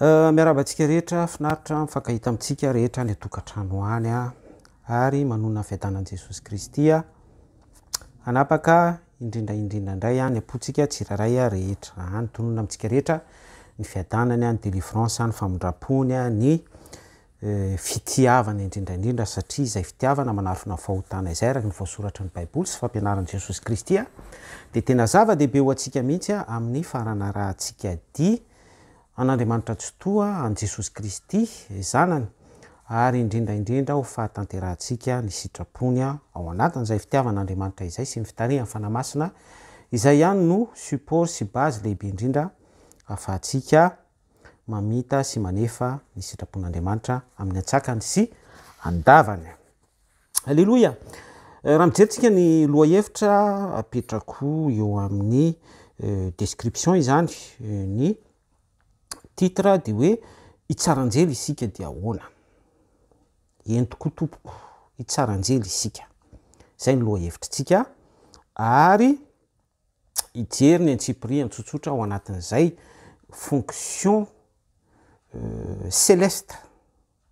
Miarabantsika rehetra finaritra mifankahita amintsika rehetra ny tokantrano any ary manona fiadanan'i Jesosy Kristy anapaka indrindraindrindra indray ny apontsika tsiraray rehetra any tonona amintsika rehetra ny fiadanany ny délivrance ny famondrapony ny fitiavana indrindraindrindra satria izay fitiavana manarona fahotana izay araka ny voasoratra ny Baiboly sy fampianaran'i Jesosy Kristy dia tena zava-dehibe ho antsika mihitsy amin'ny faranarahantsika dia an'Andriamanitra tsy toa an Jesosy Kristy zanany ary indrindraindrindra ho fahatanterahantsika ny sitrapony ao anatin'izay fitiavan'Andriamanitra izay sy ny fitarihany fanamasina izay ihany no support sy base lehibe indrindra afahantsika mamita sy manefa ny sitrapon'Andriamanitra amin'ny antsakany sy andavany. Alleloia. Raha mijerentsika ny lohahevitra apetrako eo amin'ny description izany ny titre dia hoe hitsaranjely isika dia ahoana. Entoko tompoko hitsaranjely isika. Izay ny lohahevitrintsika ary hijery ny antsipiri tsotsotra ao anatin'izay fonction céleste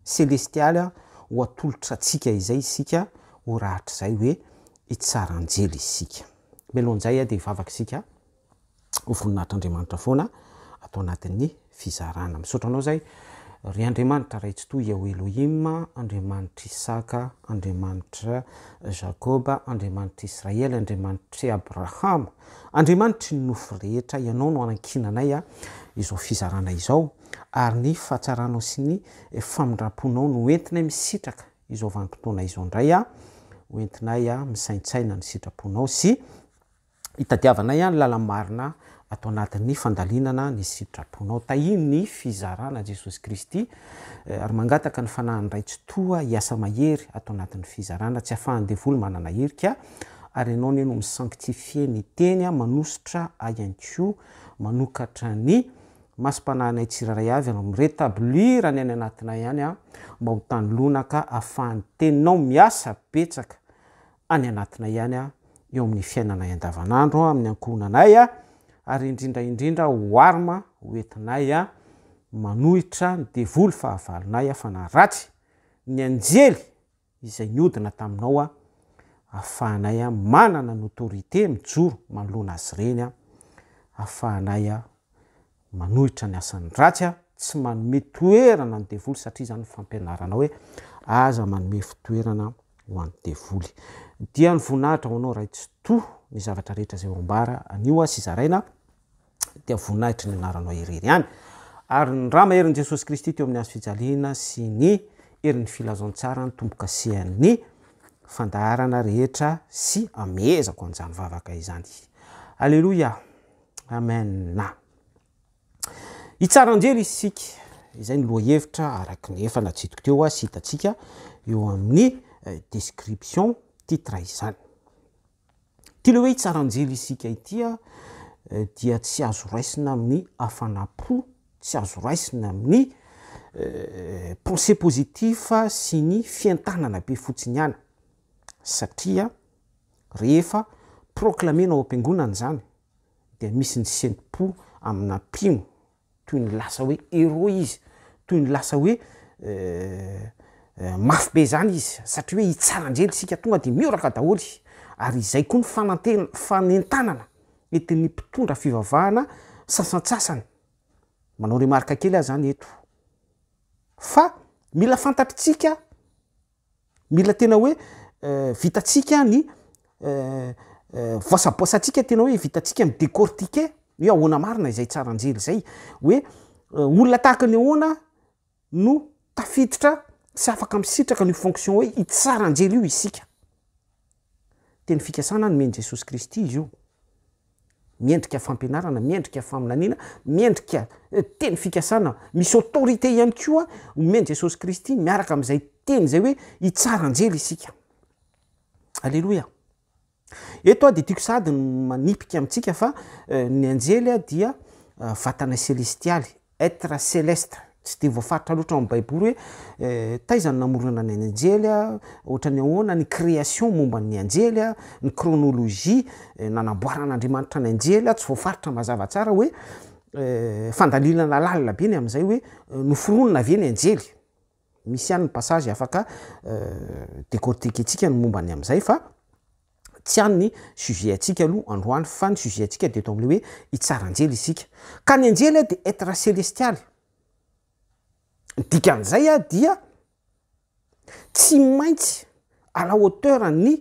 célestiale ho atolotra atsika izay isika ho rahatra izay hoe hitsaranjely isika. Melohan'izay dia hivavaka isika ho voninahitr'Andriamanitra foana atao anatin'ny fizarana. Misaotra anao zay ry Andriamanitra ray tsy toy ao Elohim, Andriamanitra Isaka, Andriamanitra Jakoba, Andriamanitra Israely, Andriamanitra Abraham, Andriamanitra ny nofo rehetra, ianao no anankinanay izao fizarana izao ary ny fahatsaranao sy ny famondraponao no entinay misitraka izao vanim-potoana izao indray hoentinay misaintsaina ny sitraponao sy hitadiavanay ny lalamarina atao anatin'ny fandalinana ny sitraponao. Tahiny ny fizarana Jesosy Kristy ary mangataka ny fanahiny ray tsy toa hiasa mahery atao anatin'ny fizarana tsy ahafahan'ny devoly manana herika ary ianao no misanctifie ny teny manositra ayanko manokatra ny masom-panahinay tsiraray avy no mirétablir ny any anatinay ihany mba ho tany lonaka ahafahan'ny teninao miasa betsaka any anatinay ihany eo amin'ny fiainanay andavanandro amin'ny ankohonanay ary indrindraindrindra ho arma hoentinay manohitra ny devoly fahavalonay fa na ratsy ny anjely izay niodina taminao ahafahanay manana ny autorité mijoro manoloana azy ireny ahafahanay manohitra ny asan'ny ratsy tsy manome toerana ny devoly satria zany fampianarana hoe aza manome fitoerana ho an'ny devoly. Dia ny voninahitra ho anao ray tsy toa ny zavatra rehetra izay ombara anio sy zaraina dia voninahitra ny anaranao irery ihany ary ny raha maherin'i Jesosy Kristy teo amin'ny azo fijaliana sy ny herin'ny filazantsara ny tombo-kasehan'ny fandaharana rehetra sy amezako an'izany vavaka izany. Alleloia. Amen. Hitsaranjely isika izay ny lohahevitra araka ny efa natsitoko teo sy hitantsika eo amin'ny description titre izany. Ty le hoe hitsaranjely isika ity dia tsy azo raisina amin'ny hafanapo, tsy azo raisina amin'ny pensée positif sy ny fientanana be fotsiny ihany satria rehefa proclamenao am-piangonana zany dia misy ny sentim-po amina mpino toy ny lasa hoe héros izy, toy ny lasa hoe mafy be zany izy satria hoe hitsaranjely isika tonga dia mioraka daholy ary izay koa ny fanentanana entin'ny mpitondra fivavahana sasantsasany. Manao remarika kely zany eto fa mila fantatritsika, mila tena hoe vitatsika ny voasaboasatsika tena hoe vitatsika midécortiquer hoe ahoana marina izay tsaranjely zay hoe olona tahaka ny ahoana no tafiditra tsy afaka misitraka ny fonction hoe hitsaranjely io isika. Teny fikasana nomeny Jesosy Kristy izy io, miendrika fampianarana, miendrika faminaniana, miendrika teny fikasana, misy autorité ihany koa omeny Jesosy Kristy miaraka amin'izay teny zay hoe hitsaranjely isika. Alleloia. Eto dia tiako sady manipika amintsika fa ny anjely dia vatana célestialy, être céleste. Tsy dia voafaritra loatra amin'ny Baiboly hoe taizany namorona ny anjely ohatra ny ahoana ny création momba ny anjely ny chronologie nanamboaran'Andriamanitra ny anjely tsy voafaritra mazava tsara hoe fandalilana lalina be ny am'izay hoe noforonona ve ny anjely misy ihany ny passage afaka décortiquentsika ny momba ny am'izay fa tsy any ny sujet atsika aloha androany fa ny sujet atsika de eto am'le hoe hitsara anjely isika ka ny anjely de être célestialy dikan'izay dia tsy maintsy à la hauteur ny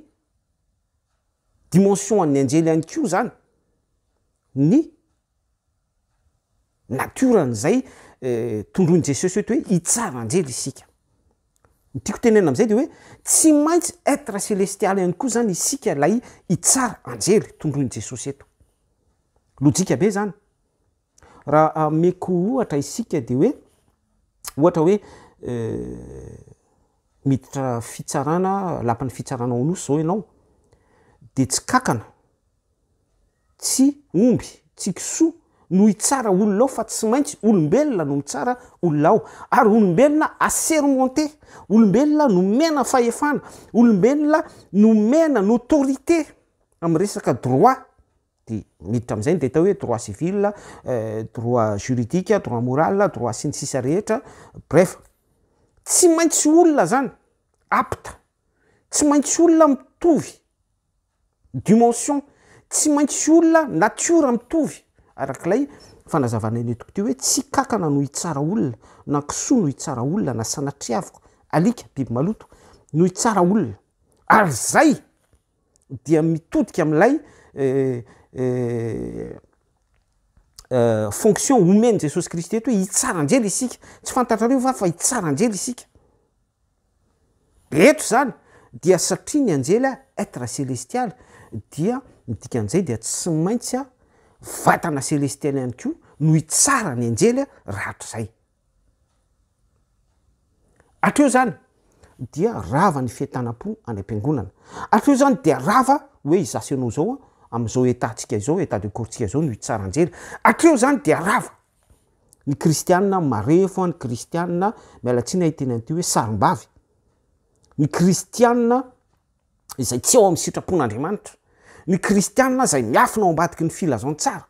dimension an'ny anjely ihany ko zany ny naturan'izay tondroiny jesosy oety hoe hitsara anjely isika tiako tenena am'izay de hoe tsy maintsy être célestialy ihany koa zany isika lay hitsara anjely tondroiny jesosy eto lojika be zany raha meko ohatra isika de hoe ohatra hoe miditra fitsarana lapan'ny fitsarana ao anosy zao ianao de tsy kakana tsy omby tsy kisoa no hitsara olona ao fa tsy maintsy olombelona no mitsara olona ao ary olombelona assermonté olombelona no mena fahefana olombelona no mena ny autorité amin'ny resaka droit de miditra am'izay de atao hoe droit civil droit juridique droit moral droit sy ny sisa rehetra bref tsy maintsy olona zany apta tsy maintsy olona mitovy dimension tsy maintsy olona natiora mitovy arak'ilay fanazavana ny etoko ty hoe tsy kakana no hitsara olona na kisoa no hitsara olona na sanatriaviko alika biby maloto no hitsara olona ary zay dia mitodika am'ilay fonction omeny jesosy kristy eto hoe hitsara anjely isika tsy fantatrareo fa hitsara anjely isika eto zany dia satria ny anjely être célestialy dia midikan'izay dia tsy maintsy vatana célestialy ihany ko no hitsara ny anjely rahatrizay atreo zany dia rava ny fientanam-po any am-piangonana atreo zany dia rava hoe izasy anao zao am'izao étatsika izao état de corpsika zao no hitsara anjely atreo zany dia rava ny kristianina marefo ny kristianina mialatsiny ahiteny an'ity hoe sarim-bavy ny kristianina izay tsy ao amin'ny sitrapon'Andriamanitra ny kristianina zay miafina ao ambadiky ny filazantsara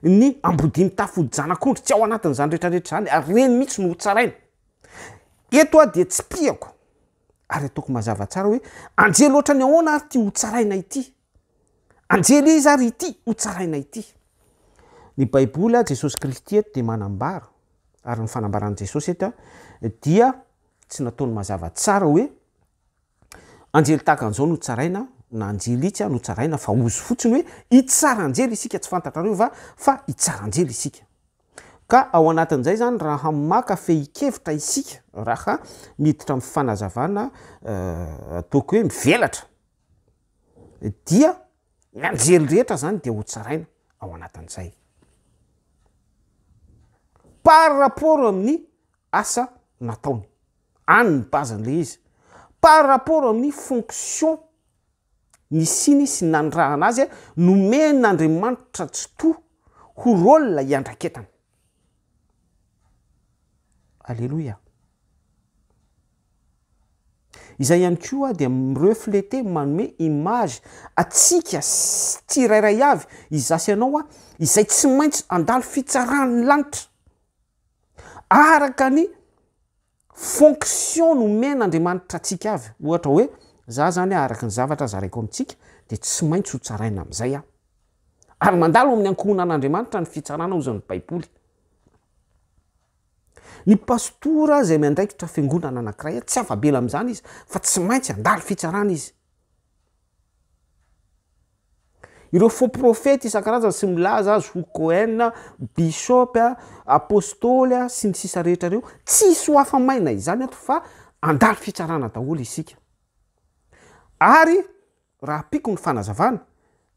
ny ambodiny tafody zanak'ondry tsy ao anatin'izany rehetrarehetra zany ary reny mihitsy no hotsaraina eto dia tsy piako ary ataoko mazava tsara hoe anjely ohatra ny ahoana ary ty hotsaraina ity anjely izy ary ity hotsaraina ity ny baiboly jesosy kristy eto de manambara ary ny fanambaran'i jesosy eto dia tsy nataony mazava tsara hoe anjely tahaka an'izao no hotsaraina na anjely itsy no hotsaraina fa ozy fotsiny hoe hitsara anjely isika tsy fantatrareo fa hitsara anjely isika ka ao anatin'izay zany raha maka fehi-kevitra isika raha miditra amin'ny fanazavana ataoko hoe mivelatra dia ny anjely rehetra zany dia hotsaraina ao anatin'izay par rapport amin'ny asa nataony any ny bazan'le izy par rapport amin'ny fonction ny siny sy nandrahana azy nomen'Andriamanitra tsy to ho rôlina hiandraketana alleloia izay ihany koa dia mireflete manome image atsika tsirairay avy izasy anao izay tsy maintsy andalo fitsarany lanitra araka ny fonction nomen'Andriamanitra atsika avy ohatra hoe za zany araka ny zavatra zaraiko amitsika de tsy maintsy ho tsaraina am'izay ary mandalo amin'ny ankohonan'Andriamanitra ny fitsarana ozan'ny baiboly ny pastora zay miandraikitra fiangonana anankiray tsy afabela am'izany izy fa tsy maintsy andalo fitsarana izy ireo faux profety isan-karazany sy milaza azy ho Cohen bishop apôstôly sy ny sisa rehetra reo tsisy ho afamaina izany ato fa andalo fitsarana daholo isika ary raha piko ny fanazavana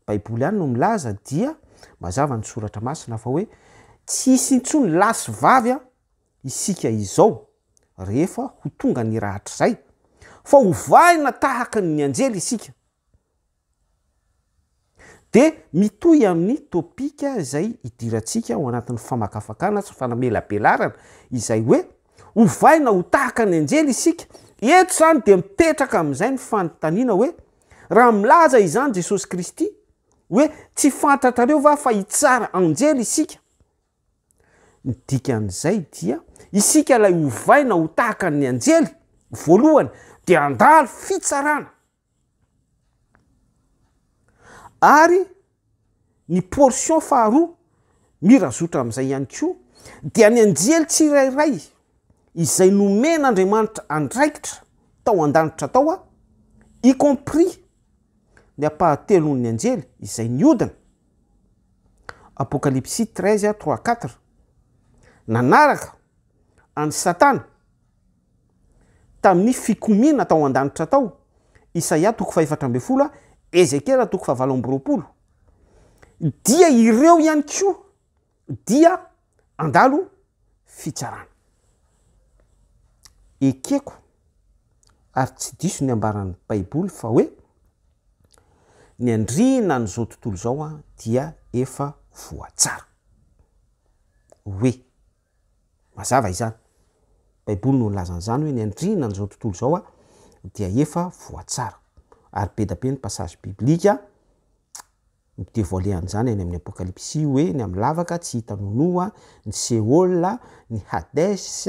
baiboly ihany no milaza dia mazava ny soratra masina fa hoe tsisy intsony lasy vavy isika izao rehefa ho tonga ny rahatrizay fa hovaina tahaka ny anjely isika de mitohy amin'ny topika izay idirantsika ao anatin'ny famakafakana sy fanamelabelarana izay hoe hovaina ho tahaka ny anjely isika eto zany de mipetraka amin'izay ny fanontaniana hoe raha milaza izany jesosy kristy hoe tsy fantatrareo fa hitsara anjely isika ny dikan'izay dia isika lay hovaina ho tahaka ny anjely voalohany dia andalo fitsarana ary ny portion faharoa mirazotra amin'izay ihany koa dia ny anjely tsirairay izay nomen'Andriamanitra andraikitra tao an-danitra tao y compris ny apahatelo ny anjely izay niodina Apocalypse 13:3-4 nanaraka any Satana tamin'ny fikomina tao an-danitra tao Isaia 4:12 Ezekiel 4:20 dia ireo ihany koa dia andalo fitsarana ekeko ary tsy diso ny ambaran'ny Baiboly fa hoe ny andrina n'izao tontolo zao dia efa voatsara hoe mazava izany Baiboly no nilazan'izany hoe ny andrina n'izao tontolo zao dia efa voatsara ary be da be ny passage biblika midevoalean'izany any amin'ny Apocalypse hoe ny amin'ny lavaka tsy hita nonoa ny Seol ny Hades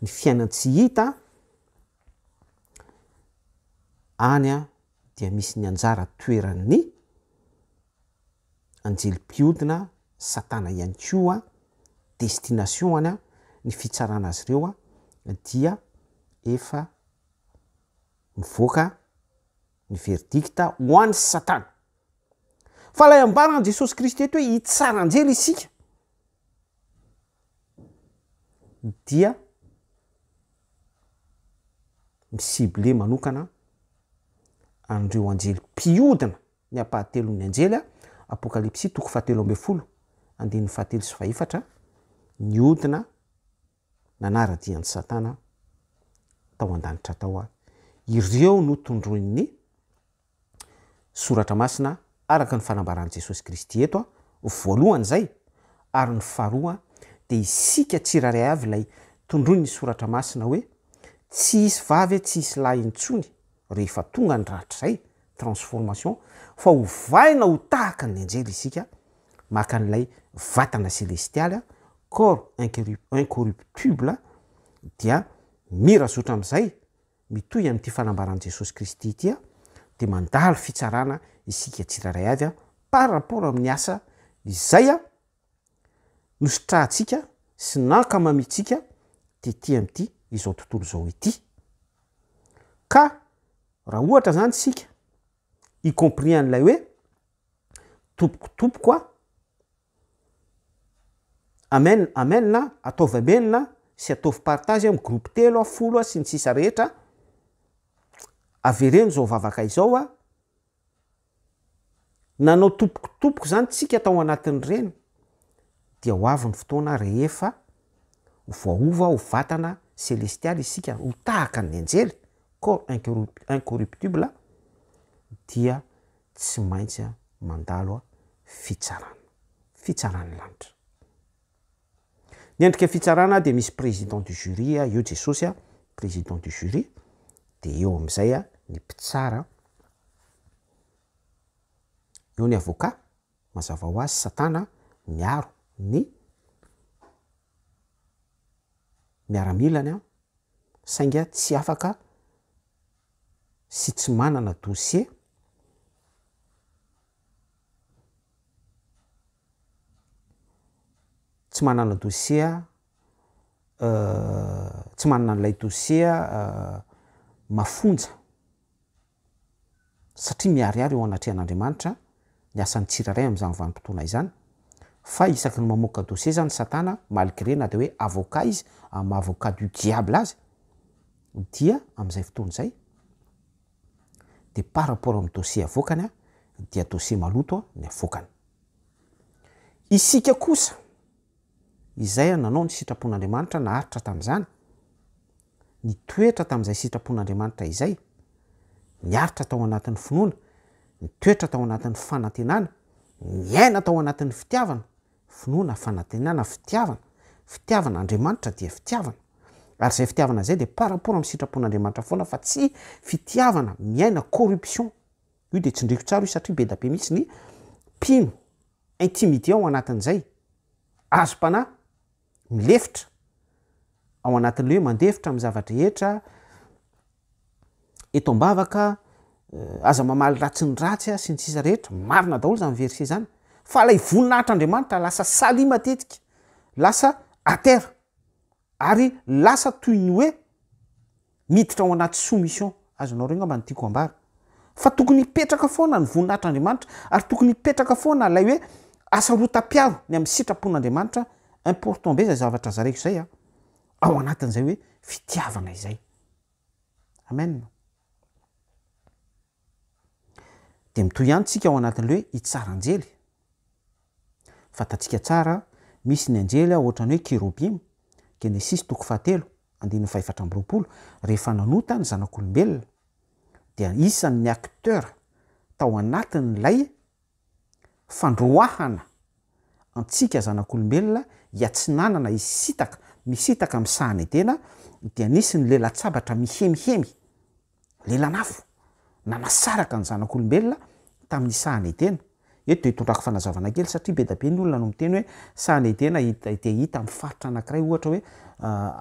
ny fiainana tsy hita any dia misy ny anjara toeran'ny anjeli-piodina Satana ihany koa destination any ny fitsarana azy ireo dia efa mivoaka ny verdicta ho an'ny Satana fa lay ambaran'i Jesosy Kristy eto hoe hitsara anjely isika dia misible manokana andreo anjely mpiodina ny apahatelo-ny anjely Apocalypse 7:10 andininy 7:4 niodina nanara-dian'ny Satana tao an-danitra tao ireo no tondroin'ny soratra masina araka ny fanambaran'i Jesosy Kristy eto voalohany zay ary ny faharoa dia isika tsiraray avy lay tondroin'ny soratra masina hoe tsy hisy vavy tsy hisy lahy intsony rehefa tonga ny ratra zay transformation fa hovaina ho tahaka ny anjely isika maka an'ilay vatana celestialy corps incorruptible dia mirazotra amin'izay mitohy amin'ity fanambaran'i Jesosy Kristy ity dia mandalo fitsarana isika tsiraray avy par rapport amin'ny asa izay nositrahantsika sy nankamamitsika tety amin'ity izao tontolo zao ity ka raha ohatra zany sika y compris an'ilay hoe tompoko amen amen ataovy amenina sy ataovy partage amin'ny groupe telo folo sy ny sisa rehetra avereno zao vavaka izao nanao tompoko zany tsika tao anatin'ireny dia ho avy ny fotoana rehefa voaova ho vatana celestialy isika ho tahaka ny anjely corps incorruptible dia tsy maintsy mandalo fitsarany lanitra ny endrika fitsarana dia misy président du jury eo Jesosy président du jury dia eo amin'izay ny mpitsara eo ny avocat mazava ho azy Satana miaro ny miaramilany sainga tsy afaka sy tsy manana dossier tsy manana dossier tsy manana n'ilay dossier mafonja satria miariary eo anatrehan'Andriamanitra ny asan'ny tsiraray amin'izany vanim-potoana izany fa isaky ny mamoaka dossier zany Satana malgré na dia hoe avocat izy amin'ny avocat du diable azy dia amin'izay fotoana izay dia par rapport amin'ny dossier avoakany dia dossier maloto ny avoakany isika kosa izay nanao ny sitrapon'Andriamanitra naharitra tamin'izany ny toetra tamin'izay sitrapon'Andriamanitra izay niaritra tao anatin'ny finoana ny toetra tao anatin'ny fanantenana ny aina tao anatin'ny fitiavana finoana fanantenana fitiavana Andriamanitra dia fitiavana ary izay fitiavana zay dia par rapport amin'ny sitrapon'Andriamanitra foana fa tsy fitiavana miaina corruption io dia tsindriko tsara io satria be da be mihitsy ny mpino intimidé ao anatin'izay azo-panahy milefitra ao anatin'le hoe mandefitra amin'ny zavatra etra eto ambavaka aza mamaly ratsy ny ratsy a sy ny sisa rehetra marina daholo zany verset zany fa lay voninahitran'andriamanitra lasa saly matetika lasa atera ary lasa toy ny hoe miditra ao anaty soumission azonao reo ngamba ny tiako ambara fa tokony hipetraka foana ny voninahitran'andriamanitra ary tokony hipetraka foana lay hoe asa rotam-piaro ny amin'ny sitrapon'andriamanitra important be zay zavatra zareko zay a ao anatin'izay hoe fitiavana izay amen de mitoy ihany tsika ao anatin'le hoe hitsara anjely fatatsika tsara misy ny anjely ohatrany hoe kerobim Genesis 3:7 rehefa nanota ny zanak'olombelona dia isan'ny acteur tao anatin'lay fandroahana antsika zanak'olombelona hiatsinanana isitaka misitaka amin'ny sahany tena dia nisy ny lelatsabatra mihemihemy lelanafo nanasaraka ny zanak'olombelona tamin'ny sahany tena eto hitondrako fanazavana kely satria be da be ny olona no miteny hoe sahany tena hita amin'ny faritra anankiray ohatra hoe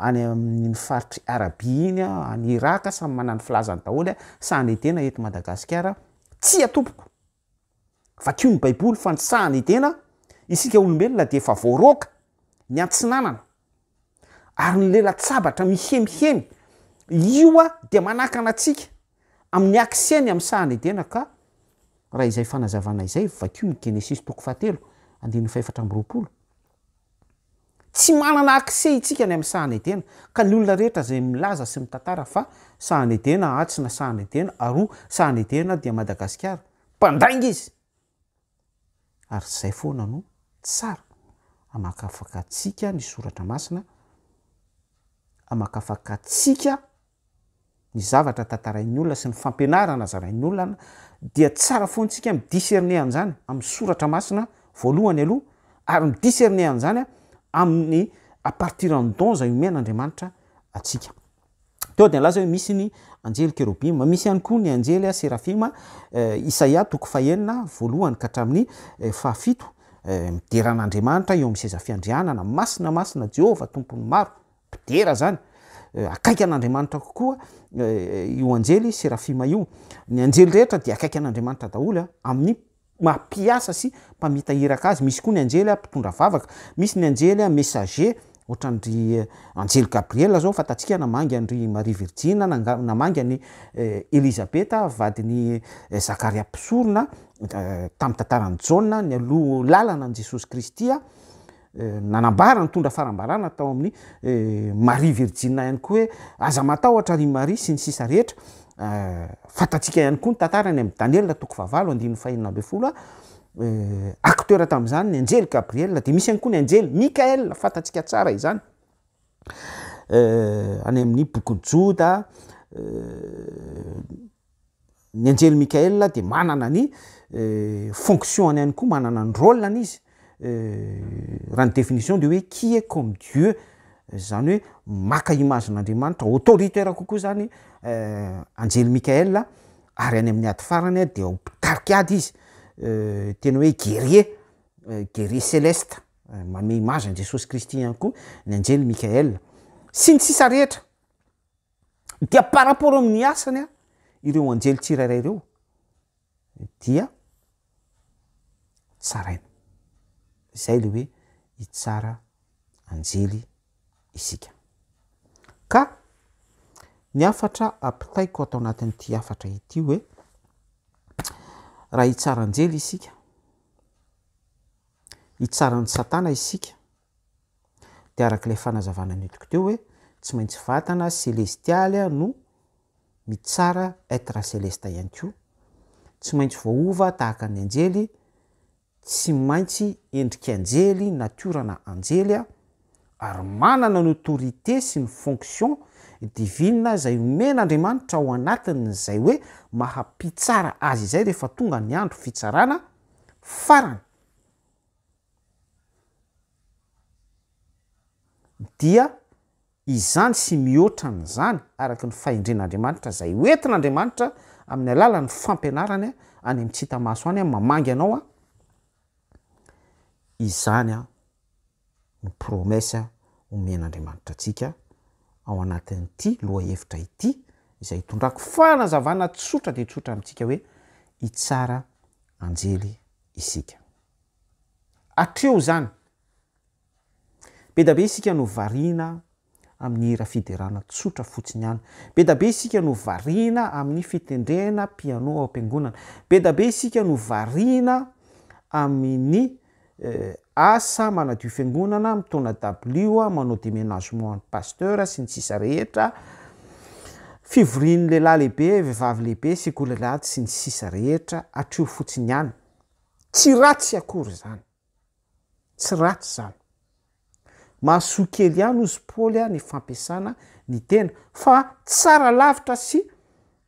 any amin'ny faritry Arabia iny any Iraka samy manana filazany daholo sahany tena eto Madagasikara tsy atompoko vakio ny baiboly fa ny sahany tena isika olombelona de efa voaroka ny antsinanana ary ny lelatsabatra mihemihemy io de manakana atsika amin'ny akseny amin'ny sahany tena ka raha izay fanazavana izay vakio ny Genesis 3:7 tsy manana akse itsika ny amin'ny sahany tena ka ny olona rehetra zay milaza sy mitantara fa sahany tena atsina sahany tena aro sahany tena dia Madagasikara mpandainga izy ary zay foana no tsara amakafaka atsika ny soratra masina amakafaka atsika ny zavatra tantarain'ny olona sy ny fampianarana zarain'ny olona dia tsara foantsika midiscerner an'izany amin'ny soratra masina voalohany aloha ary midiscerner an'izany amin'ny à partir en don zay omen'Andriamanitra atsika teo de laza hoe misy ny anjely kerobima misy ihany koa ny anjely serafima Isaia 9 voalohany ka hatramin'ny 7 mideran'Andriamanitra eo amin'ny seza fiandrianana masina Jehova tompony maro mpidera zany akaiky an'Andriamanitra kokoa io anjely serafima io ny anjely rehetra dia akaiky an'Andriamanitra daholo amin'ny mampiasa sy mpamitahiraka azy misy koa ny anjely mpitondra vavaka misy ny anjely messager ohatrandry anjely Gabriel zao fatatsika namangy andry Marie Virgine namangy any Elisabeta vadiny Zakaria mpisorona tamin'ny tantarany Jaune ny aloha lalana ny Jesosy Kristy nanambara nitondra farambarana tao amin'ny Marie Virgine ihany koa hoe aza matahotra ry Marie sy ny sisa rehetra fatatsika ihany koa ny tantarany amin'ny Daniel 9:5 acteur tamin'izany ny anjely Gabriel de misy ihany koa ny anjely Mikael fatatsika tsara izany any amin'ny boky Joda ny anjely Mikael de manana ny fonction ihany koa manana ny rôle izy raha ny définition de hoe qui est comme Dieu zany hoe maka imagin'Andriamanitra autoritaire kokoa zany anjely Mikael ary any amin'ny ady farany de mpitarika ady izy tena hoe guerrier céleste mame image an Jesosy Kristy ihany koa ny anjely Mikael sy ny sisa rehetra dia par rapport amin'ny asany ireo anjely tsirairay ireo dia tsaraina zay le hoe hitsara anjely isika ka ny afatra ampitaiko atao anatin'ity afatra ity hoe raha hitsara anjely isika hitsaran'ny satana isika de arak'ilay fanazavana netiko teo hoe tsy maintsy vatana celestialy no mitsara être céleste ihany koa tsy maintsy voaova tahaka ny anjely tsy maintsy endrika anjely natiorana anjely ary manana ny autorité sy ny fonction divine zay omen'Andriamanitra ao anatin'izay hoe mahampitsara azy izay rehefa tonga ny andro fitsarana farany dia izany sy mihoatrany zany araky ny fahendren'Andriamanitra zay oentin'Andriamanitra amin'ny alalan'ny fampianarany any amin'ny tsy hita maso any mamangy anao izany ny promesa omen'andriamanitra atsika ao anatin'ity loha hevitra ity izay hitondrako fanazavana tsotra de tsotra amintsika hoe hitsara anjely isika. Atreo zany be da be isika no variana amin'ny hira fiderana tsotra fotsiny ihany, be da be isika no variana amin'ny fitendrena piano ao am-piangonana, be da be isika no variana amin'ny asa manadio fiangonana, mitona W, manao déménagement ny pasteur sy ny sisa rehetra, fivorian'ny lehilahy lehibe, vehivavy lehibe, sekolelady sy ny sisa rehetra, atreo fotsiny ihany. Tsy ratsy akory zany, tsy ratsy zany. Mahasoa kely ihany ozy Paoly ny fampiasana ny tena, fa tsara lavitra sy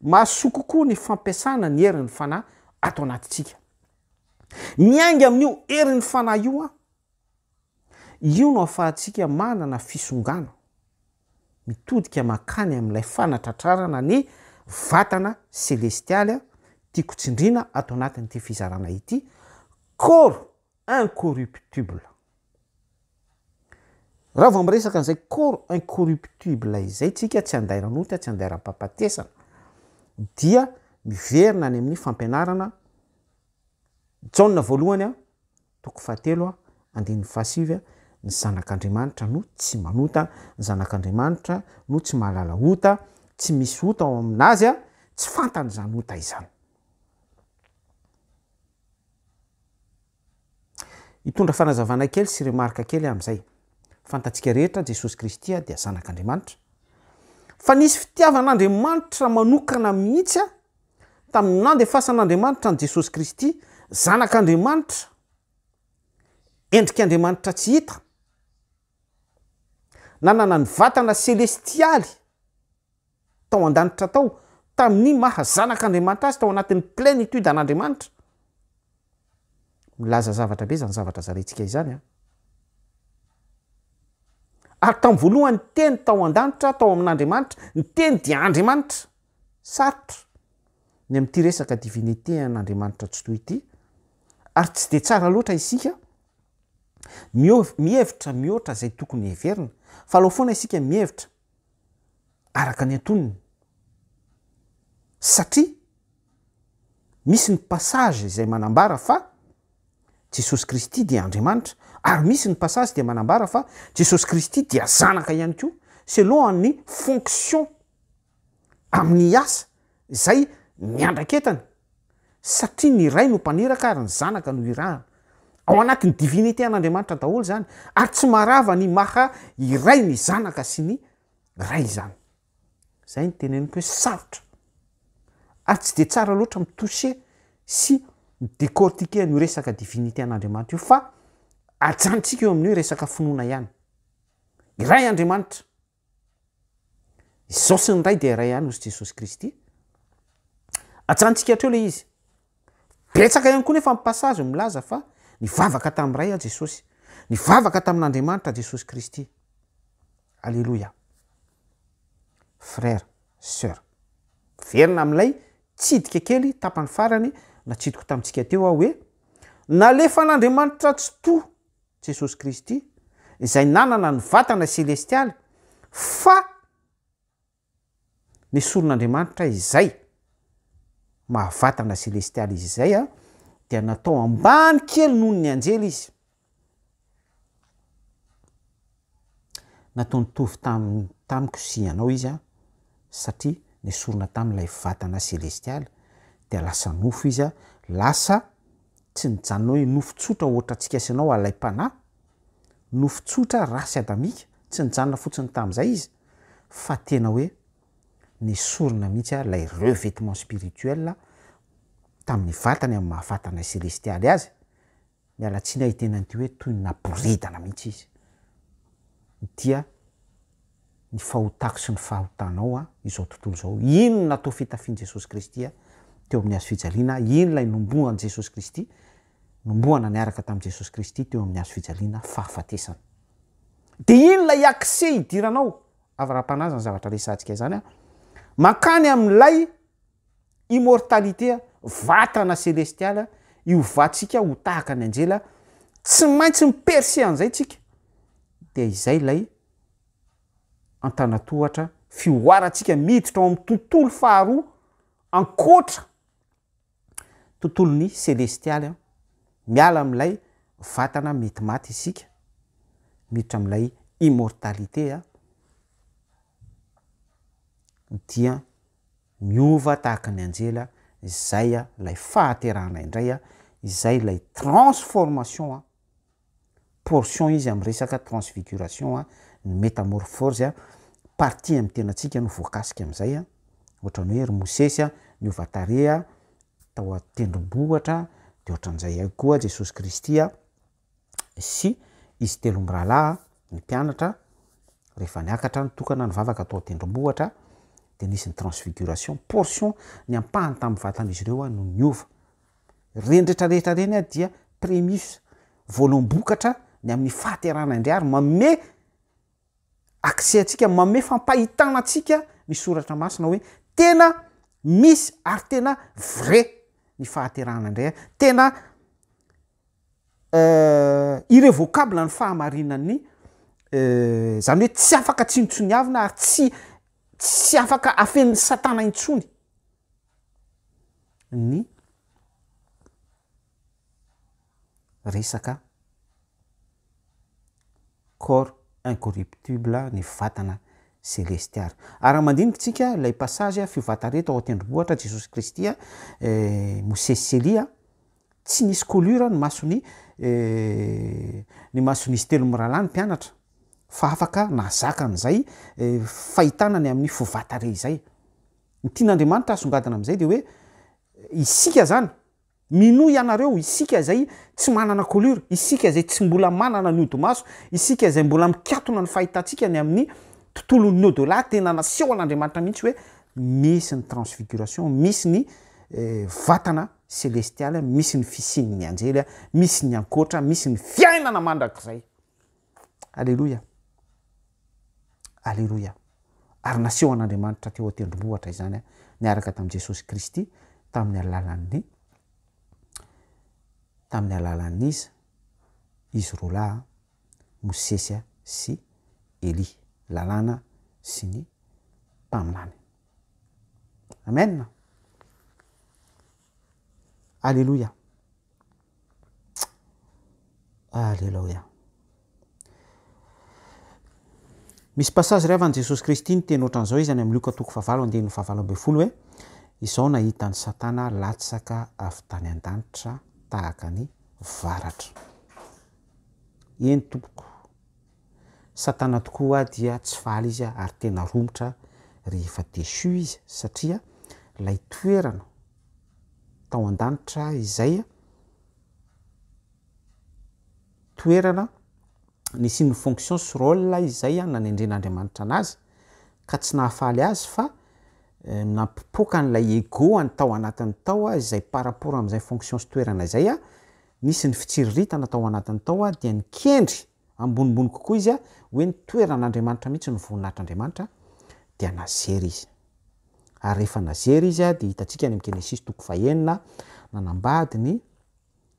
mahasoa kokoa ny fampiasana ny herin'ny fanahy ato anatintsika. Miainga amin'io herin'ny fanahy io no ahafahantsika manana fisongana mitodika makany amin'ilay fanatratrarana ny vatana selestialy tiako tsindrina ato anatin'ity fizarana ity, corps incorruptible. Raha vao miresaka an'izay corps incorruptible izay tsika tsy andairanota, tsy andairam-papatesana, dia miverina any amin'ny fampianarana Jaona voalohany 7:27, ny zanak'Andriamanitra no tsy manota, ny zanak'Andriamanitra no tsy mahalala ota, tsy misy ota ao aminazy tsy fantany zany ota izany. Hitondra fanazavana kely sy remarika kely amin'izay. Fantatsika rehetra Jesosy Kristy dia zanak'Andriamanitra. Fa nisy fitiavan'Andriamanitra manokana mihitsy tamin'ny nandefasan'Andriamanitra ny Jesosy Kristy, zanak'Andriamanitra, endrik'Andriamanitra tsy hita, nanana ny vatana selestialy tao an-danitra tao tamin'ny maha zanak'Andriamanitra azy tao anatin'ny plénitude an'Andriamanitra. Milaza zavatra be zany zavatra zarentsika izany ary tamin'ny voalohany teny tao an-danitra tao amin'Andriamanitra, ny teny dia Andriamanitra. Sarotra ny amin'ity resaka divinité an'Andriamanitra tsy toy ity, ary tsy de tsara loatra isika mihevitra mihoatra zay tokony heverina, fa aleo foana isika mihevitra araka ny antonony, satria misy ny passage izay manambara fa Jesosy Kristy dia Andriamanitra, ary misy ny passage dia manambara fa Jesosy Kristy dia zanaka ihany koa, selon ny fonction amin'ny asa izay miandraketany, satria ny ray no mpaniraka ary ny zanaka no irahana. Ao anatin'ny divinité an'Andriamanitra daholo zany, ary tsy marava ny maha iray ny zanaka sy ny ray zany. Zay ny teneniko hoe sarotra, ary tsy de tsara loatra mitoucher sy décortiquer ny resaka divinité an'Andriamanitra io, fa ajantsika eo amin'ny resaka finoana ihany. Iray Andriamanitra, izao sy ny ray dia iray ihany ozy Jesosy Kristy. Ajantsika hatreo le izy. Betsaka ihany koa nefa amin'ny passage milaza fa nivavaka tamin'ny ray Jesosy, nivavaka tamin'Andriamanitra Jesosy Kristy. Alléluia. Frère, sœur, verina amin'ilay tsidika kely tapany farany natsidiko tamintsika teo hoe nalefa n'Andriamanitra tsy to Jesosy Kristy izay nanana ny vatana selestialy, fa nesoron'Andriamanitra izay mahavatana selestialy izy izay dia natao ambany kely noho ny anjely izy. Natao nitovy tamiko sy ianao izy satria nesorona tamin'ilay vatana selestialy dia lasa nofo izy lasa tsy nijanona hoe nofo tsotra ohatra antsika sy anao alay-panahy, nofo tsotra rasy adamika, tsy nijanona fotsiny tamin'izay izy, fa tena hoe nesorona mihitsy lay revêtement spirituel tamin'ny vatany amin'ny mahavatana selestialy azy. Miala tsiny ahitenan'ity hoe toy naboridana mihitsy izy. Dia ny fahotako sy ny fahotanao izao tontolo izao, ino natao fitafian' Jesosy Kristy teo amin'ny hazo fijaliana, ino lay nombohan' Jesosy Kristy, nombohana niaraka tamin'i Jesosy Kristy teo amin'ny hazo fijaliana fahafatesana. De ino lay accès idiranao, avara-panazy ny zavatra resantsika izany makany amin'ilay immortalité, vatana selestialy io vatsika ho tahaka ny anjela, tsy maintsy miperse an'izay tsika dia izay lay antanatohatra fioarantsika miditra ao amin'ny tontolo faharoa ankoatra tontolony celestialy miala am'ilay vatana mety maty isika miditra am'ilay immortalité dia miova tahaka ny anjela izay lay fahaterahana indray izay lay transformation portion izy amy resaka transfiguration ny métamorphose partie amy tenatsika no voakasika am'izay ohatrany hoe ry Mosesy niova tarehy tao atendrombohatra de ohatran'izay koa Jesosy Kristy sy izy telo mirahalahy ny mpianatra rehefa niakatra nitokana ny vavaka tao atendrombohatra de nisy ny transfiguration portion ny ampahany tamin'ny vatan'izy ireo no niova rendretrarehetra reny dia prémisse voalombokatra ny amin'ny fahaterahana indray ary manome accès atsika manome fampahitana atsika ny soratra masina hoe tena misy ary tena vrai ny fahaterahana indray tena irrévocable ny fahamarinany zany hoe tsy afaka tsinontsoniavina ary tsy afaka afen'ny satana intsony ny resaka corps incorruptible ny vatana celestiary ary mandinikytsika lay passage fivatare tao atendrombohatra Jesosy Kristy Mosesy sy Elia tsy nisy colure ny masony izy telo mirahalahy ny mpianatra fa afaka nazaka an'izay fahitana ny amin'ny fivatare izay ny tian'Andriamanitra asongadina am'izay de hoe isika zany mino ianareo isika zay tsy manana colure isika zay tsy mbola manana ny odi-maso isika zay mbola mikatona ny fahitantsika ny amin'ny tontolon'ny au-delà tena naseho an'Andriamanitra mihitsy hoe misy ny transfiguration misy ny vatana celestialy misy ny fisian'ny anjely misy ny ankoatra misy ny fiainana mandrakizay alleluia alleluia ary naseho an'Andriamanitra teo atendrombohatra izany niaraka tamin'i Jesosy Kristy tamin'ny alalan'izy izy roalahy Mosesy sy Elie lalàna sy ny mpaminany amen alleluia alleluia misy passage ray avan' Jesosy Kristy ny teny ohatran'izao izy any amin'ny Luka toko 7:7 hoe izao nahita ny satana latsaka avy tany an-danitra tahaka ny varatra eny tompoko satana tokoa dia tsy faly izy ary tena romotra rehefa déchu izy satria lay toerana tao an-danitra izay toerana nisy ny fonction sy rôle izay nanendren'Andriamanitra anazy ka tsy nahafaly azy fa nampipoaka n'lay ego any tao anatin'ny tao izay par rapport am'izay fonction sy toerana izay nisy ny fitsiriritana tao anatin'ny tao dia nikendry ambonimbony kokoa izy hoe ny toeran'Andriamanitra mihitsy ny voninahitr'Andriamanitra dia nazery izy ary rehefa nazery izy dia hitantsika ny Genesis toko 9 nanambady ny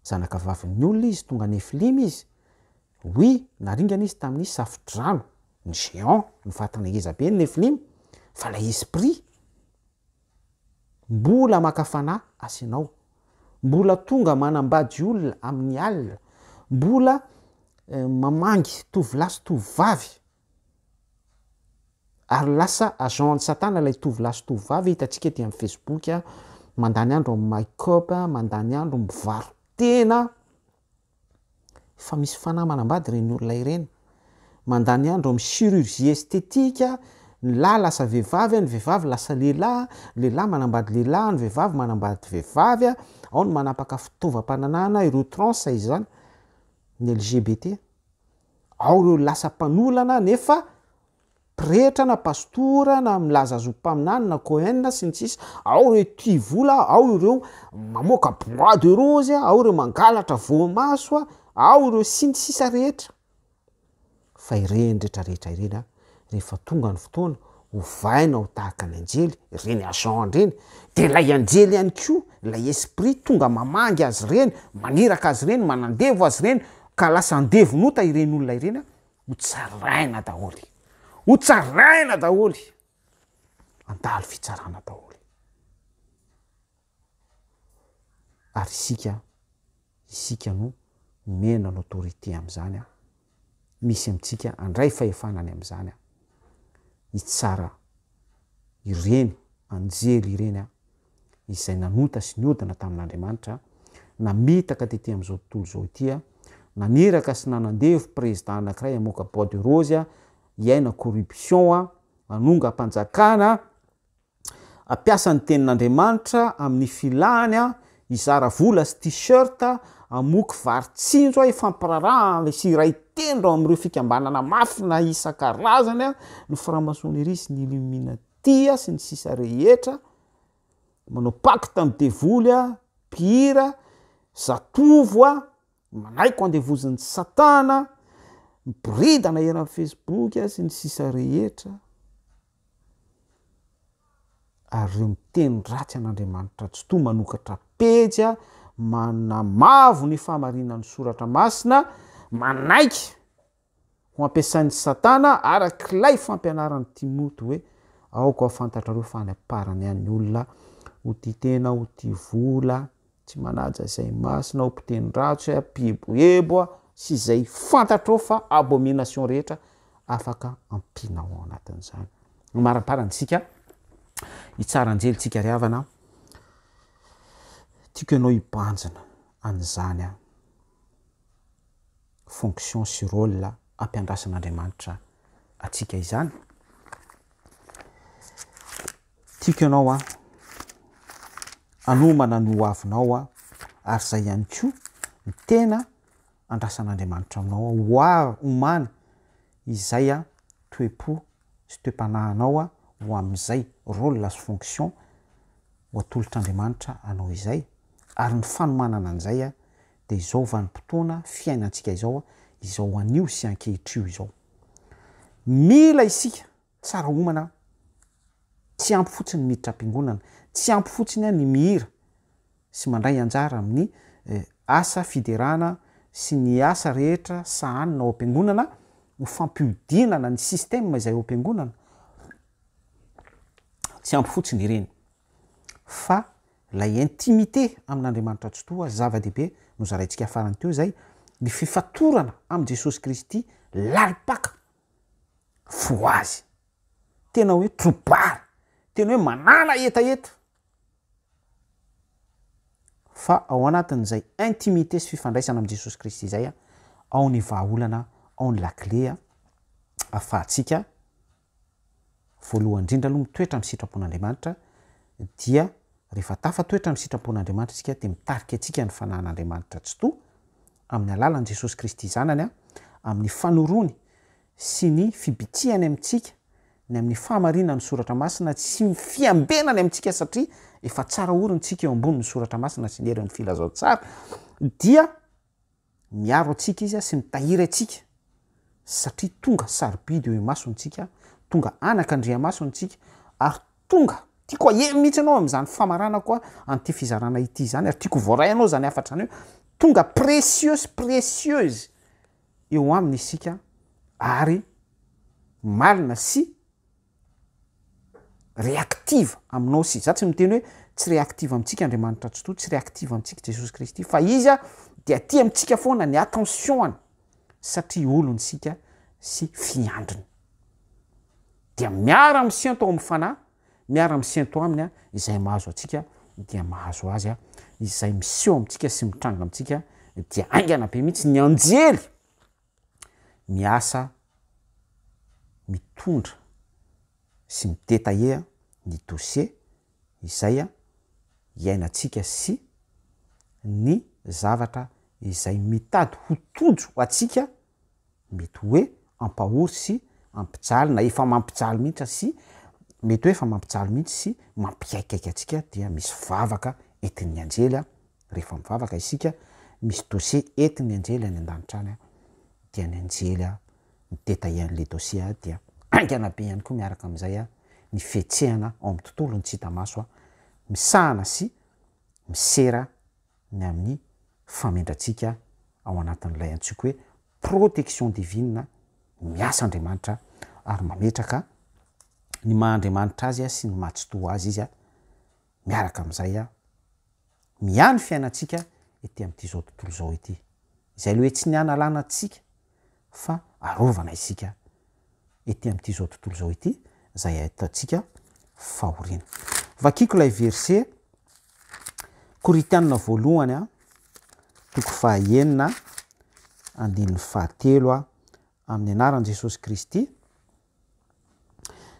zanaka vavin'ny olona izy tonga Nefilimy izy oui naringana izy tamin'ny safidrano ny géant ny vatana ngeza be ny Nefilimy fa lay esprit mbola makafana asinao mbola tonga manambady olona amin'ny alina mbola mamangy tovolahy sy tovovavy ary lasa agent satana lay tovolahy sy tovovavy hitantsika ty amin'ny Facebook mandany andro amin'ny make-up mandany andro mivaro tena fa misy fanahy manambady reny olona ireny mandany andro amin'ny chirurgie esthétique ny lahy lasa vehivavy ny vehivavy lasa lehilahy lehilahy manambady lehilahy ny vehivavy manambady vehivavy ao ny manapaka fitaovam-pananana ireo trans izy zany ny LGBT ao ireo lasa mpanolana nefa pretra na pastora na milaza azo-paminany na Cohen sy ny sisa ao ireo tivola ao ireo mamoaka bois de rose ao ireo mangalatra voamaso ao ireo sy ny sisa rehetra fa ireny rehetrarehetra ireny rehefa tonga ny fotoana hovaina ho tahaka ny anjely ireny agent reny de lay anjely ihany koa lay esprit tonga mamangy azy reny maniraka azy reny manandevo azy reny ka lasa andevonota ireny olona ireny hotsaraina daholy hotsaraina daholy andalo fitsarana daholy ary isika no mena l'autorité am'izany a misy amitsika andray fahefanany am'izany a hitsara ireny anjely ireny a izay nanota sy niodina tamin'Andriamanitra namitaka tety am'izao tontolo zao itya naniraka sy nanandevo président anankiray amoaka bois de rose a hiaina corruption a anonga ampanjakana ampiasa ny tenin'Andriamanitra amin'ny filany a izara vola sy t-shirt amoky varitsinjo a ifampiraraha sy ray tendro am'ireo fikambanana mafina isan-karazany a ny franc-maçonnerie sy ny illuminati sy ny sisa rehetra manao pacte amin'ny devoly a pihira zatovo a manaiko andevozan'ny satana miboridana eran'ny Facebook sy ny sisa rehetra ary reo miteny ratsy an'Andriamanitra tsy to manokatra pejy a manamavo ny famarinan'ny soratra masina manaiky ho ampiasain'ny satana arak'ilay fampianaran'ny Timoty hoe aoka fantatrareo fa any aparany any olona ho ty tena ho ty vola tsy manaja zay masina ho mpiteny ratsy a pieboebo a sy zay fantatrao fa abomination rehetra afaka ampina ao anatin'izany maraparantsika hitsara anjely tsika ry havana tiako ianao hibanjina an'izany a fonction sy rôle ampiandrasan'Andriamanitra atsika izany tiako ianao a anomana ny ho avinao a ary zay ihany koa ny tena andrasan'Andriamanitra aminao a omany izay a toe-po sy toe-panahinao a ho am'izay rôle sy fonction ho atolotr'Andriamanitra anao izay ary ny fanomanana an'izay a de izao vanim-potoana fiainantsika izao a izao anio sy ankehitrio izao mila isika tsara homana tsy ampy fotsiny miditra am-piangonana tsy ampy fotsiny a ny mihira sy mandray anjara amin'ny asa fiderana sy ny asa rehetra sahanina ao am-piangonana ho fampiodinana ny système izay ao am-piangonana tsy ampy fotsiny ireny fa lay intimité amin'Andriamanitra tsy toa zava-dehibe no zaraintsika farany teo zay ny fifatorana am' Jesosy Kristy lalipaka fo azy tena hoe trobary tena hoe manana etaeta fa ao anatin'izay intimité sy fifandraisana am' Jesosy Kristy zay a ao ny vahaolana ao ny lakile a afahantsika voalohany indrindra aloha mitoetra amin'ny sitrapon'Andriamanitra dia rehefa tafatoetra amin'ny sitrapon'Andriamanitra isika de mitarika atsika ny fanahin'Andriamanitra tsy to amin'ny alalan'i Jesosy Kristy zanany a amin'ny fanorony sy ny fibitiany amintsika ny amin'ny fahamarinany soratra masina sy ny fiambenany amintsika satria efa tsara orintsika eo ambony ny soratra masina sy ny herin'ny filazao tsara dia miaro atsika izy a sy mitahiry atsika satria tonga sarobidy eo imasontsika tonga anak'Andriamaso antsika ary tonga tiako ahemy mihitsy anao am'izany famarana koa an'ity fizarana ity zany ary tiako voaray anao zany afatra anio tonga précieuse eo aminy isika ary malina sy réactive aminao sy za tsy miteny hoe tsy réactive amintsika Andriamanitra tsy to tsy réactive amintsika Jesosy Kristy fa izy a de aty amintsika foana ny attentionany satria olonysika sy fiandriny dia miara am'siento amin'ny fanahy miara am'siento aminy a izay mahazo atsika dia mahazo azy a izay miseho amintsika sy mitranga amintsika dia aingana be mihitsy ny anjely miasa mitondra sy midetaillea ny dossier izay a iainantsika sy ny zavatra izay mitady ho tojo atsika mety hoe ampahory sy ampijaly na efa mampijaly mihitsy sy mety hoe efa mampijaly mihitsy sy mampiaikaiky atsika dia misy vavaka entin'ny anjely a rehefa mivavaka isika misy dossier entin'ny anjely any an-danitra any a dia ny anjely a midetaillen'le dossier a dia aingana be ihany koa miaraka am'izay a ny fihetsehana ao amin'ny tontolo ny tsy hita maso a misahana sy misera ny amin'ny famindratsika ao anatin'ilay antsika hoe protection divine miasa Andriamanitra ary mametraka ny mahandriamanitra azy sy ny mahatsotoa azy izy miaraka amin'izay miany fiainantsika ety amin'ity zao tontolo zao ity izay le hoe tsy niana lana antsika fa arovana isika ety amin'ity zao tontolo zao ity zay ahitantsika fahoriana. Vakiko ilay verset Korintana voalohany toko 9 andininy 7 amin'ny anaran'i Jesosy Kristy.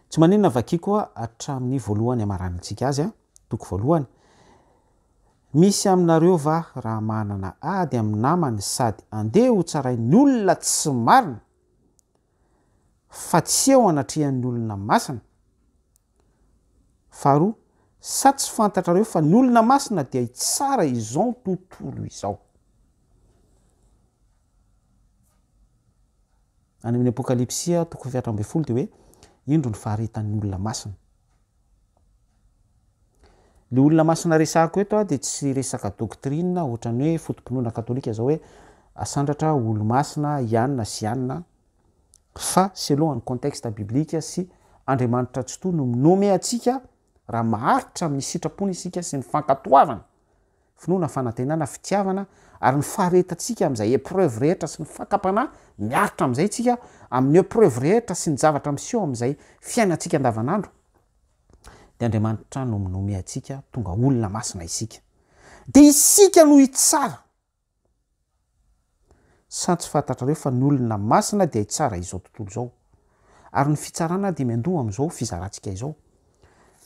Tsy maninona vakiko hatramin'ny voalohany amaranantsika azy toko voalohany. Misy aminareo va raha manana ady amin'ny namany sady andeha ho tsarain'ny olona tsy marina fa tsy eo anatrehan'ny olona masina. Faharoa, sa tsy fantatrareo fa ny olona masina dia hitsara izao tontolo izao. Any amin'ny Apokalipsia toko 7 dia hoe indro ny faharetan'ny olona masina. Le olona masina resako eto dia tsy resaka doktrina ohatran'ny hoe fotom-pinoana katolika zao hoe asandratra olo-masina ianina sy ianina, fa selon ny contexte biblika sy Andriamanitra tsotoa no minome atsika raha maharitra amin'ny sitrapony isika sy ny fankatoavana, finoana, fanantenana, fitiavana ary ny faharetantsika amin'izay épreuve rehetra sy ny fakapana miaritra amin'izay tsika amin'ny épreuve rehetra sy ny zavatra miseho amin'izay fiainantsika andavanandro. Dia Andriamanitra no minome atsika tonga olona masina isika. Dia isika no hitsara. Sa tsy fantatrareo fa ny olona masina dia hitsara izao tontolo izao. Ary ny fitsarana dia miandoha amin'izao fizarantsika izao.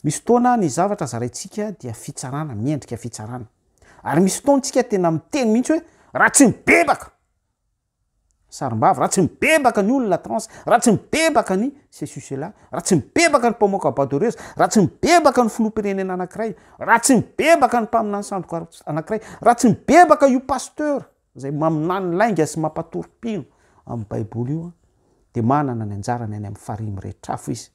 Misy fotoana ny zavatra zaraintsika dia fitsarana, miendrika fitsarana. Ary misy fotoantsika tena miteny mihitsy hoe raha tsy mibebaka sarim-bava, raha tsy mibebaka ny olona trans, raha tsy mibebaka ny ceci cela, raha tsy mibebaka ny mpamoaka badoreuse, raha tsy mibebaka ny filoham-pirenena anankiray, raha tsy mibebaka ny mpaminany sandroka anankiray, raha tsy mibebaka io pasteur zay maminany lainga sy mampatorom-pino amin'ny baiboly io dia manana ny anjarany any amin'ny farimy rehetrafo izy.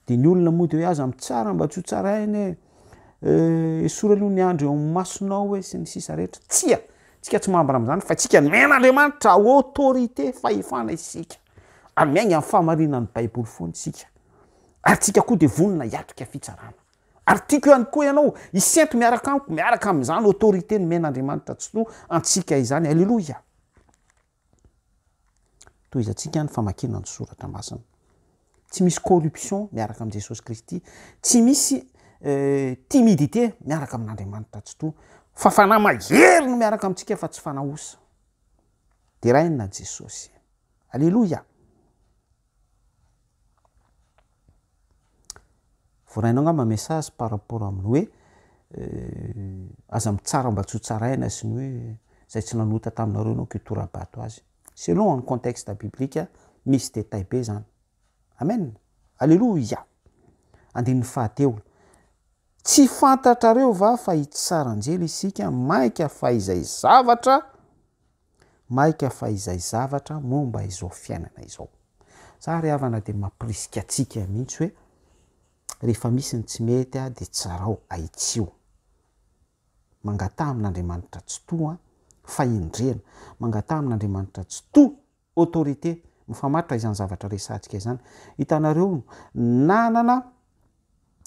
Dia ny olona moa dia hoe aza mitsara mba tsy ho tsarainy esora aloha ny andro eo amin'ny masonao hoe sy ny sisa rehetra. Tsia, tsika tsy mahambara amin'izany fa tsika men'Andriamanitra autorité fahefana isika ary miainga amin'ny fahamarinan'ny baiboly foana isika. Ary tsika koa dia vonona hiatrika fitsarana. Ary tiako ihany koa ianao isento miaraka amiko, miaraka amin'izany autorité ny men'Andriamanitra tsotoa antsika izany. Alleloia. Toy izantsika ny famakinana ny soratra masina. Tsy misy corruption miaraka amin'i Jesosy Kristy, tsy misy timidité miaraka amin'Andriamanitra tsotoa, fa fanahy mahery no miaraka amintsika fa tsy fanahosa. Dia rainina Jesosy. Alleloia. Vorainao angamba message par rapport amin'ny hoe aza mitsara mba tsy ho tsaraina sy ny hoe zay tsy nanota taminareo ianao que torabato azy. Selon ny contexte biblika misy détail be zany. Amen. Alleluia. Andininy fahatelo. Tsy fantatrareo va fa hitsaranjely isika maika fa izay zavatra momba izao fiainana izao. Zary havana dia mampirisika atsika mihitsy hoe rehefa misy ny tsy mety dia tsarao ahitsio. Mangataha amin'Andriamanitra tsotoa fahendrena, mangataha amin'Andriamanitra tsotoa autorité mifamatra izany zavatra resantsika izany. Hitanareo nanana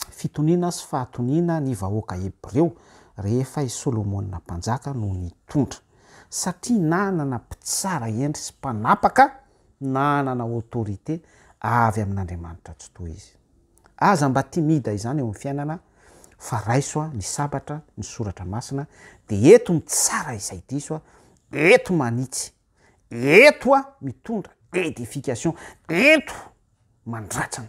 fitoniana sy fahatoniana ny vahoaka Hebreo rehefa i Solomonina mpanjaka no nitondra, satria nanana mpitsara endry sy mpanapaka, nanana autorité avy amin'Andriamanitra tsotoa izy. Aza mba timida izany eo amin'ny fiainana fa raiso ny sabatra ny soratra masina dia eto mitsara izay diso, eto manitsy, eto mitondra edification, eto mandratsana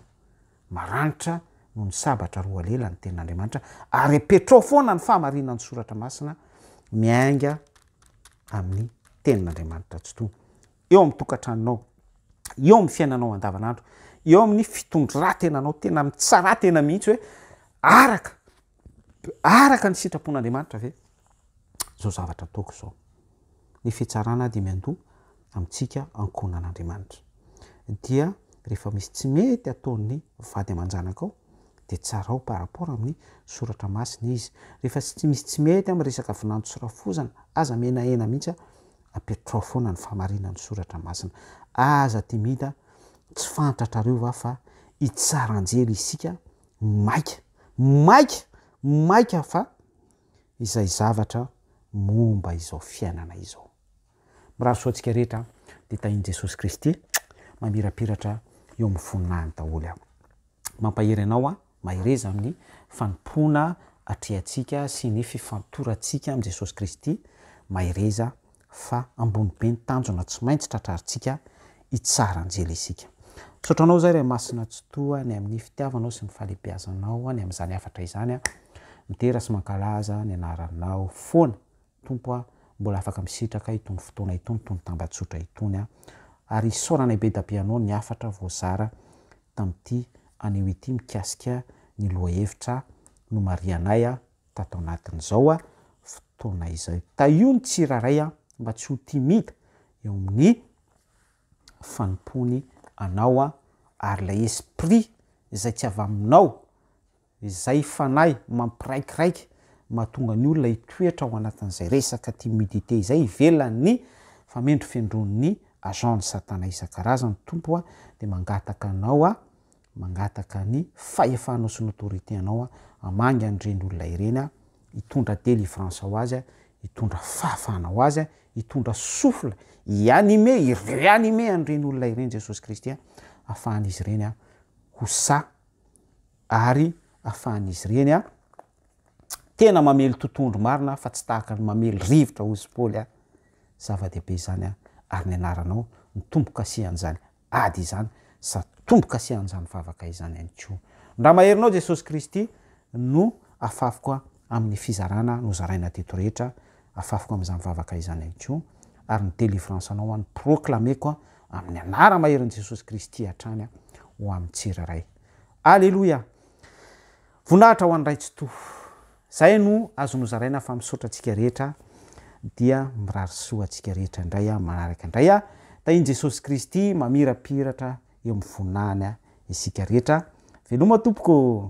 maranitra no ny sabatra roa lela ny tenin'Andriamanitra, ary petrao foana ny fahamarinan'ny soratra masina miainga amin'ny tenin'Andriamanitra tsotoa eo amin'ny tokantranonao, eo amin'ny fiainanao andavanandro, eo amin'ny fitondrantenanao tena mitsara tena mihitsy hoe araka ny sitrapon'Andriamanitra ve zao zavatra ataoko zao. Ny fitsarana dia miandoha amintsika ankonan'Andriamanitra. Dia rehefa misy tsy mety ataon'ny vady aman-janakao dia tsarao par rapport amin'ny soratra masina izy. Rehefa tsy misy tsy mety amin'ny resaka vinanto sy rafozana, aza menahena mihitsy apetrao foana ny fahamarinan'ny soratra masina. Aza timida tsy fantatrareo va fa hitsaranjely isika maika fa izay zavatra momba izao fiainana izao. Mirary soantsika rehetra de tahiny Jesosy Kristy mamirapiratra eo amin'ny voninahiny daholo aho. Mampahery anao a mahireza amin'ny fanompona atrehantsika sy ny fifantorantsika amin'i Jesosy Kristy, mahireza fa ambony be ny tanjona tsy maintsy tratrarintsika hitsaranjely isika. Sotranao zay ray masina tsy toa ny amin'ny fitiavanao sy ny fahalehibiazanao ny amin'izany afatra izany a mitera sy mankalaza ny anaranao foana tompo a mbola afaka misitraka itony fotoana itony tony tambatsotra itony a ary saorana be dabe anao ny afatra voazara tamin'ity anio ity mikasika ny lohahevitra no marianay a tato anatin'izao a fotoana izay taio ny tsiraray a mba tsy ho timida eo amin'ny fanompony anao a ary lay esprit izay tsy avy aminao izay fanahy mampiraikiraiky mahatonga ny olona hitoetra ao anatin'izay resaka timidité izay ivelany famendro fendron'ny agent satana isan-karazany tompo a de mangataka anao a mangataka ny fahefanao sy ny autorité anao a amangy an'ireny olona ireny a hitondra délivrance ho azy a hitondra fahafahana ho azy a hitondra souffle ianime an'ireny olona ireny Jesosy Kristy a ahafahan'izy ireny a ho sa ary ahafahan'izy ireny a tena mamely tontondro marina fa tsy tahaka ny mamely rivotra ozy Paoly a zava-dehibe izany a ary ny anaranao ny tombo-kasihan'izany ady izany sa tombo-kasihan'izany vavaka izany ihany koa. Ndra maherinao Jesosy Kristy no afafoko amin'ny fizarana no zaraina teto rehetra afafoko amin'izany vavaka izany ihany koa ary ny délivrance anao any proclameko amin'ny anara maherin'i Jesosy Kristy hatrany ho amin'ny tsiraray. Alleluia. Voninahitra ho an'ray tsy to. Zay no azo nozaraina fa misaotra antsika rehetra dia mirary soa antsika rehetra indray a manaraka indray a tahiny Jesosy Kristy mamirapiratra eo amin'ny voninahiny isika rehetra. Veloma tompoko.